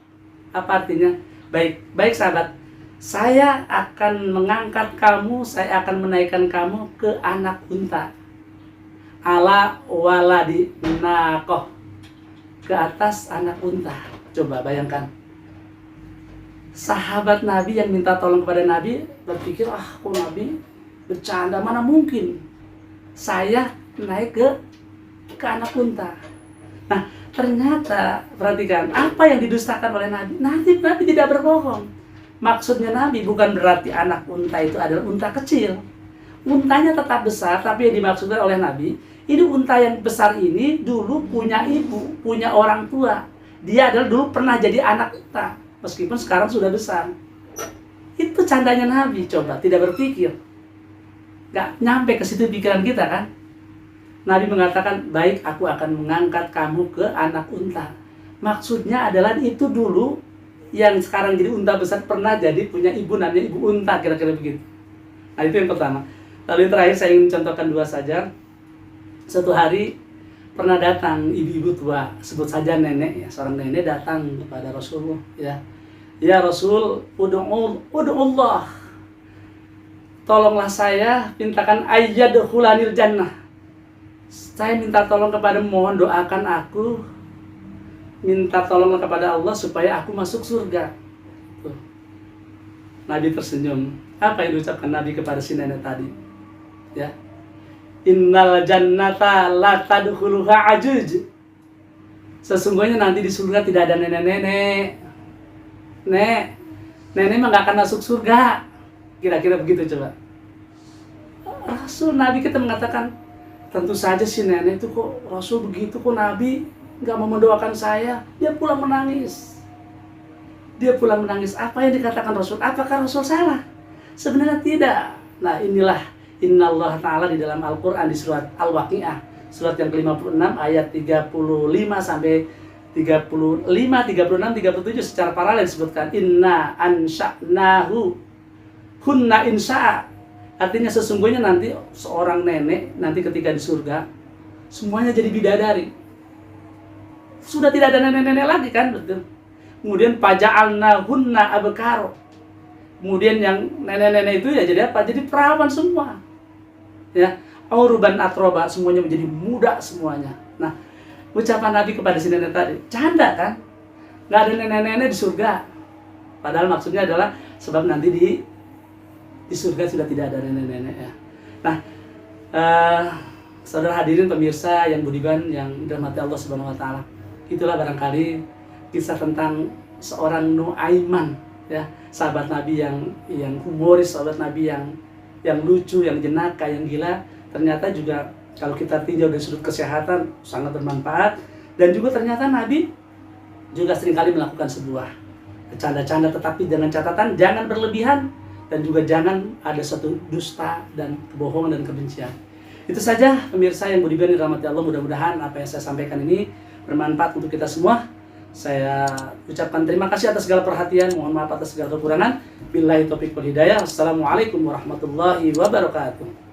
A: Apa artinya? Baik sahabat. Saya akan mengangkat kamu, saya akan menaikkan kamu ke anak unta. Ala waladinaqoh. Ke atas anak unta. Coba bayangkan. Sahabat Nabi yang minta tolong kepada Nabi berpikir, kok Nabi bercanda, mana mungkin saya naik ke anak unta. Nah, ternyata perhatikan apa yang didustakan oleh Nabi. Nabi tidak berbohong. Maksudnya Nabi bukan berarti anak unta itu adalah unta kecil. Untanya tetap besar, tapi yang dimaksudkan oleh Nabi, ini unta yang besar ini dulu punya ibu, punya orang tua. Dia adalah dulu pernah jadi anak unta, meskipun sekarang sudah besar. Itu candanya Nabi, coba tidak berpikir. Gak nyampe ke situ pikiran kita kan? Nabi mengatakan, baik, aku akan mengangkat kamu ke anak unta. Maksudnya adalah itu dulu yang sekarang jadi unta besar pernah jadi punya ibu, namanya ibu unta, kira-kira begitu. Nah itu yang pertama. Lalu yang terakhir saya ingin contohkan dua saja. Suatu hari pernah datang ibu-ibu tua, sebut saja nenek ya, seorang nenek datang kepada Rasulullah ya. Ya Rasul, ud'ullah. Tolonglah saya, mintakan ayyadkhulanil jannah. Saya minta tolong kepada, mohon doakan aku, minta tolong kepada Allah supaya aku masuk surga. Tuh. Nabi tersenyum. Apa yang diucapkan Nabi kepada si nenek tadi? Ya. Innal jannata la tadkhuluha ajuj. Sesungguhnya nanti di surga tidak ada nenek-nenek. Nenek mah gak akan masuk surga. Kira-kira begitu coba. Rasul Nabi kita mengatakan, tentu saja si nenek itu kok Rasul begitu, kok Nabi gak mau mendoakan saya. Dia pulang menangis. Apa yang dikatakan Rasul? Apakah Rasul salah? Sebenarnya tidak. Nah inilah Innallah Ta'ala di dalam Al-Quran di surat Al-Waqi'ah, surat yang ke-56 ayat 35 sampai 35, 36, 37 secara paralel disebutkan inna ansha'nahu hunna insya'a. Artinya sesungguhnya nanti seorang nenek nanti ketika di surga semuanya jadi bidadari. Sudah tidak ada nenek-nenek lagi kan, betul. Kemudian paja'alna hunna abkaro. Kemudian yang nenek-nenek itu ya jadi apa? Jadi perawan semua. Ya, auruban atroba, semuanya menjadi muda semuanya. Nah, ucapan Nabi kepada si nenek tadi, canda kan? Nggak ada nenek-nenek di surga. Padahal maksudnya adalah sebab nanti di surga sudah tidak ada nenek-nenek ya. Nah, saudara hadirin pemirsa yang budiman yang dirahmati Allah Subhanahu wa taala. Itulah barangkali kisah tentang seorang Nuaiman ya, sahabat Nabi yang humoris, sahabat Nabi yang lucu, yang jenaka, yang gila. Ternyata juga kalau kita tinjau dari sudut kesehatan sangat bermanfaat, dan juga ternyata Nabi juga seringkali melakukan sebuah canda-canda, tetapi dengan catatan jangan berlebihan dan juga jangan ada satu dusta dan kebohongan dan kebencian. Itu saja pemirsa yang budiman dirahmati Allah, mudah-mudahan apa yang saya sampaikan ini bermanfaat untuk kita semua. Saya ucapkan terima kasih atas segala perhatian, mohon maaf atas segala kekurangan. Billahi taufiq wal hidayah. Assalamualaikum warahmatullahi wabarakatuh.